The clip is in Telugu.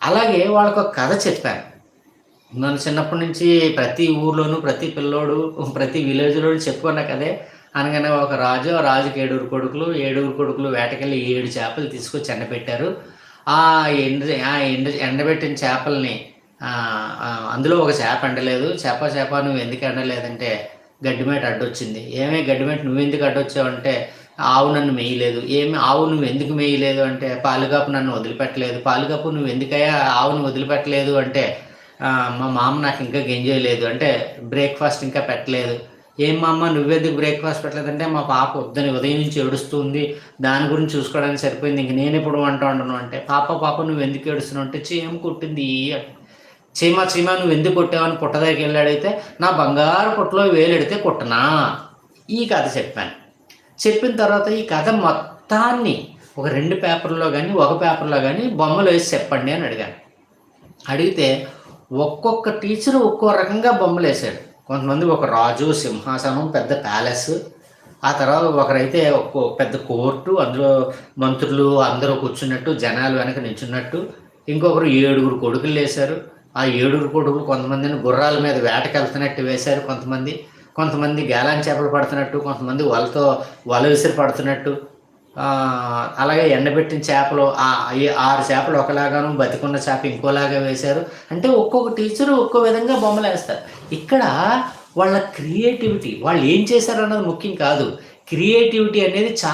అలాగే వాళ్ళకొక కథ చెప్పాను. నన్ను చిన్నప్పటి నుంచి ప్రతి ఊర్లోనూ, ప్రతి పిల్లోడు, ప్రతి విలేజ్‌లోను చెప్పుకున్న కథే. అనగనగా ఒక రాజు, ఆ రాజుకి 7 కొడుకులు. 7 కొడుకులు వేటకెళ్ళి 7 చేపలు తీసుకొచ్చి ఎండబెట్టారు. ఆ ఎండబెట్టిన చేపల్ని అందులో ఒక చేప ఎండలేదు. "చేప నువ్వెందుకు ఎండలేదంటే, గడ్డిమేట అడ్డొచ్చింది." "ఏమే గడ్డిమేట నువ్వెందుకు అడ్డొచ్చావంటే, ఆవు నన్ను మేయలేదు." "ఏమి ఆవు నువ్వెందుకు మేయలేదు" అంటే, "పాలుగాపు నన్ను వదిలిపెట్టలేదు." "పాలుగాపు నువ్వెందుకయ్యా ఆవును వదిలిపెట్టలేదు" అంటే, మా మామ నాకింకా గెంజేయలేదు. అంటే బ్రేక్‌ఫాస్ట్ ఇంకా పెట్టలేదు. "ఏం మా అమ్మ నువ్వెందుకు బ్రేక్‌ఫాస్ట్ పెట్టలేదంటే, మా పాప ఉదయం నుంచి ఏడుస్తుంది. దాని గురించి చూసుకోవడానికి సరిపోయింది. ఇంక నేనెప్పుడు వంట వండను" అంటే, "పాప నువ్వెందుకు ఏడుస్తున్నావు" అంటే, "చీమ కుట్టింది" అంటే, "చీమ నువ్వెందుకు కొట్టావని" పుట్ట దగ్గరికెళ్ళి అడిగితే, "నా బంగారు పుట్టలో వేలెడితే కుట్టనా?" ఈ కథ చెప్పాను. చెప్పిన తర్వాత ఈ కథ మొత్తాన్ని ఒక 2 పేపర్‌లో గాని, ఒక పేపర్‌లో గాని బొమ్మలేసి చెప్పండి అని అడిగాను. అడిగితే ఒక్కొక్క టీచరు ఒక్కో రకంగా బొమ్మలేసాడు. కొంతమంది ఒక రాజు, సింహాసనం, పెద్ద ప్యాలెస్. ఆ తర్వాత ఒకరైతే ఒక్కో పెద్ద కోర్టు. అందులో మంత్రులు అందరూ కూర్చున్నట్టు, జనాలు వెనక నించున్నట్టు. ఇంకొకరు 7 కొడుకుల్నేశారు. ఆ 7 కొడుకులు కొంతమందిని గుర్రాల మీద వేటకెళ్తున్నట్టు వేశారు కొంతమంది. కొంతమంది గేలాం చేపలు పడుతున్నట్టు, కొంతమంది వల విసిరి పడుతున్నట్టు. అలాగే ఎండబెట్టిన చేపలు 6 చేపలు ఒకలాగాను, బతికున్న చేప ఇంకోలాగా వేశారు. అంటే ఒక్కొక్క టీచరు ఒక్కో విధంగా బొమ్మలేస్తారు. ఇక్కడ వాళ్ళ క్రియేటివిటీ వాళ్ళేం చేశారన్నది ముఖ్యం కాదు. క్రియేటివిటీ అనేది